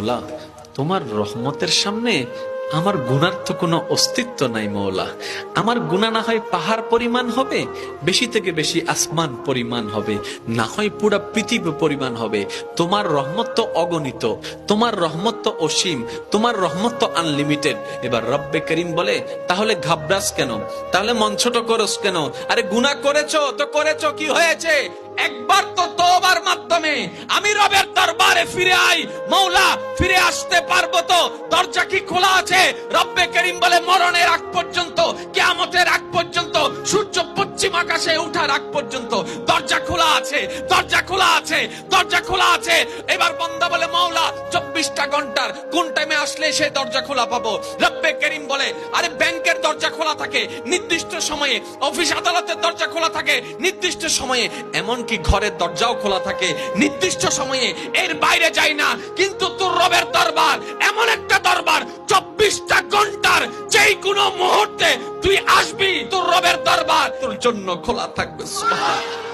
মৌলা, তোমার রহমতের সামনে আমার গুনার তো কোনো অস্তিত্ব নাই মৌলা। আমার গুনাহ না হয় পাহাড় পরিমাণ হবে, বেশি থেকে বেশি আসমান পরিমাণ হবে, না হয় পুরা পৃথিবী পরিমাণ হবে। তোমার রহমত তো অগণিত, তোমার রহমত তো অসীম, তোমার রহমত তো আনলিমিটেড। এবার রব্বে করিম বলে, তাহলে ঘাবড়াস কেন, তাহলে মন ছোট করস কেন? আরে গুনাহ করেছো তো করেছো, কি হয়েছে? একবার তো তওবার মাধ্যমে আমি রবের দরবারে ফিরে আই। মৌলা, ফিরে আসতে পারবো তো? দরজা কি খোলা আছে? রব্বে করিম বলে, মরণের আগ পর্যন্ত, কিয়ামতের আগ পর্যন্ত, সূর্য পশ্চিম আকাশে ওঠার আগ পর্যন্ত দরজা খোলা আছে, দরজা খোলা আছে, দরজা খোলা আছে। এবার বান্দা বলে, মৌলা 24টা ঘন্টার কোন টাইমে আসলে সেই দরজা খোলা পাবো? রব্বে করিম বলে, আরে ব্যাংকের দরজা খোলা থাকে নির্দিষ্ট সময়ে, অফিস আদালতের দরজা খোলা থাকে নির্দিষ্ট সময়ে, এমনকি ঘরের দরজাও খোলা থাকে নির্দিষ্ট সময়ে, এর বাইরে যাই না। কিন্তু তোর রবের দরবার এমন একটা দরবার, 24টা ঘন্টার যেই কোনো মুহূর্তে তুই আসবি, তোর রবের দরবার তোর জন্য খোলা থাকবে। সুবহানাল্লাহ।